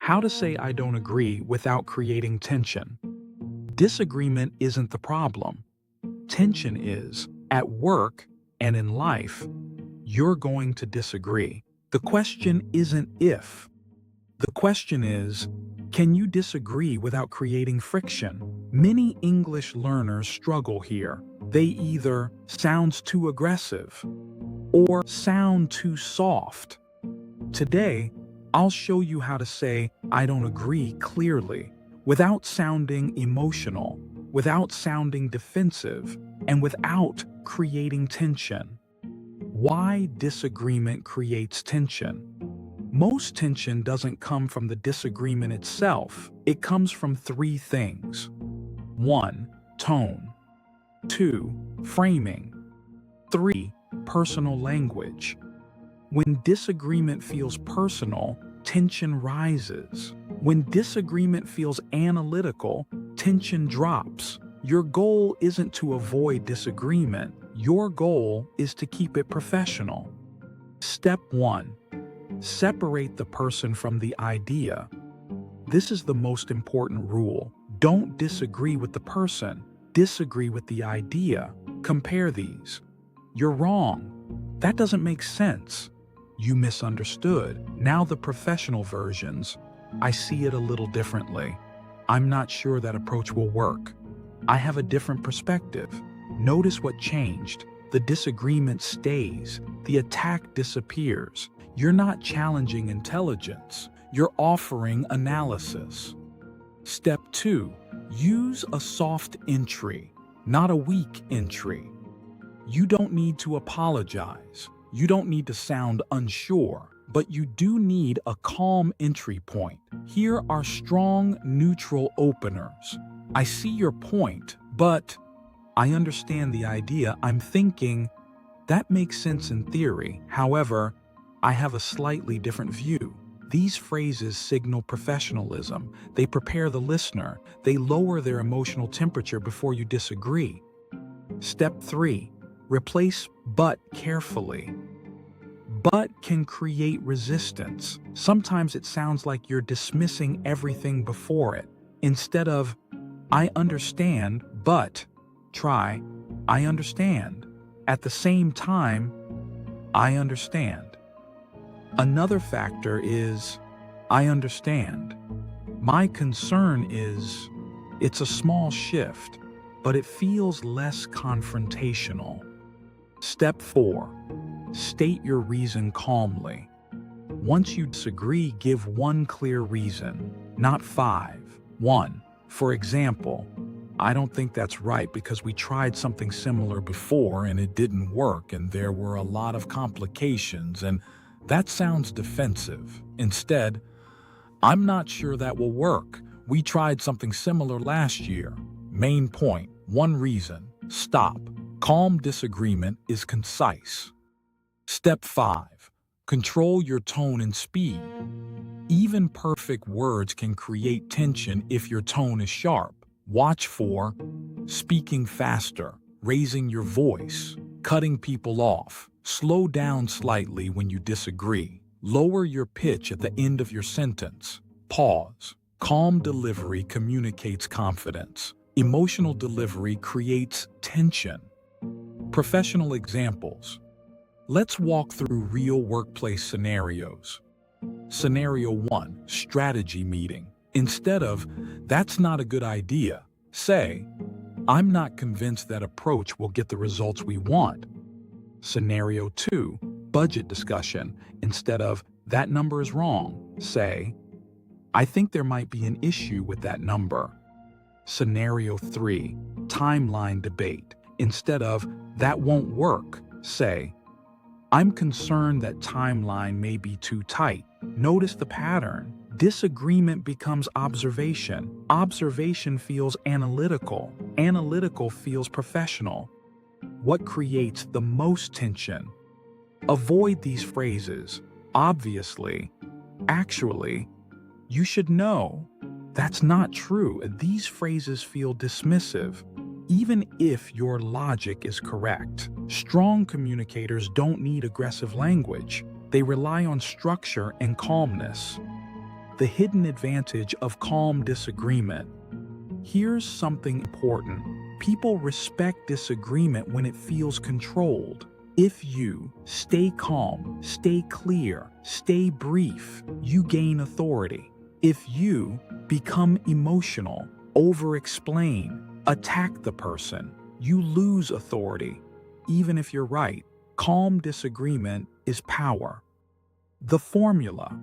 How to say I don't agree without creating tension. Disagreement isn't the problem. Tension is. At work and in life, you're going to disagree. The question isn't if. The question is, can you disagree without creating friction? Many English learners struggle here. They either sounds too aggressive or sound too soft. Today, I'll show you how to say I don't agree clearly, without sounding emotional, without sounding defensive, and without creating tension. Why disagreement creates tension? Most tension doesn't come from the disagreement itself. It comes from three things. 1. Tone. 2. Framing. 3. Personal language. When disagreement feels personal, tension rises. When disagreement feels analytical, tension drops. Your goal isn't to avoid disagreement. Your goal is to keep it professional. Step 1. Separate the person from the idea. This is the most important rule. Don't disagree with the person. Disagree with the idea. Compare these. You're wrong. That doesn't make sense. You misunderstood. Now the professional versions. I see it a little differently. I'm not sure that approach will work. I have a different perspective. Notice what changed. The disagreement stays. The attack disappears. You're not challenging intelligence. You're offering analysis. Step 2. Use a soft entry, not a weak entry. You don't need to apologize. You don't need to sound unsure, but you do need a calm entry point. Here are strong, neutral openers. I see your point, but I understand the idea. I'm thinking, that makes sense in theory. However, I have a slightly different view. These phrases signal professionalism. They prepare the listener. They lower their emotional temperature before you disagree. Step 3. Replace but carefully. But can create resistance. Sometimes it sounds like you're dismissing everything before it. Instead of, I understand, but, try, I understand. At the same time, I understand. Another factor is, I understand. My concern is, it's a small shift, but it feels less confrontational. Step 4. State your reason calmly. Once you disagree, give one clear reason, not 5. 1. For example, I don't think that's right because we tried something similar before and it didn't work and there were a lot of complications and that sounds defensive. Instead, I'm not sure that will work. We tried something similar last year. Main point, one reason, stop. Calm disagreement is concise. Step 5. Control your tone and speed. Even perfect words can create tension if your tone is sharp. Watch for speaking faster, raising your voice, cutting people off. Slow down slightly when you disagree. Lower your pitch at the end of your sentence. Pause. Calm delivery communicates confidence. Emotional delivery creates tension. Professional examples. Let's walk through real workplace scenarios. Scenario 1, strategy meeting. Instead of, that's not a good idea, say, I'm not convinced that approach will get the results we want. Scenario 2, budget discussion. Instead of, that number is wrong, say, I think there might be an issue with that number. Scenario 3, timeline debate. Instead of, that won't work, say, I'm concerned that timeline may be too tight. Notice the pattern. Disagreement becomes observation. Observation feels analytical. Analytical feels professional. What creates the most tension? Avoid these phrases. Obviously. Actually. You should know. That's not true. These phrases feel dismissive, even if your logic is correct. Strong communicators don't need aggressive language. They rely on structure and calmness. the hidden advantage of calm disagreement. Here's something important. People respect disagreement when it feels controlled. If you stay calm, stay clear, stay brief, you gain authority. If you become emotional, over-explain, attack the person, you lose authority. Even if you're right, calm disagreement is power. The formula.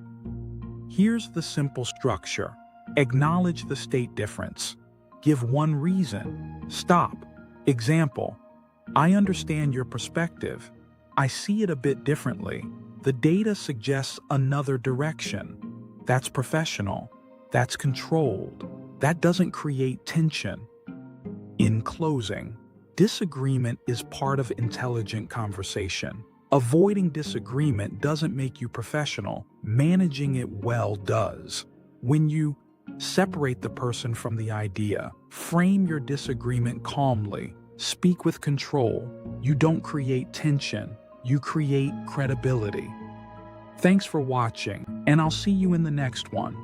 Here's the simple structure. Acknowledge the state difference. Give one reason. Stop. Example: I understand your perspective. I see it a bit differently. The data suggests another direction. That's professional. That's controlled. That doesn't create tension. In closing, disagreement is part of intelligent conversation. Avoiding disagreement doesn't make you professional. Managing it well does. When you separate the person from the idea, frame your disagreement calmly, speak with control, you don't create tension, you create credibility. Thanks for watching, and I'll see you in the next one.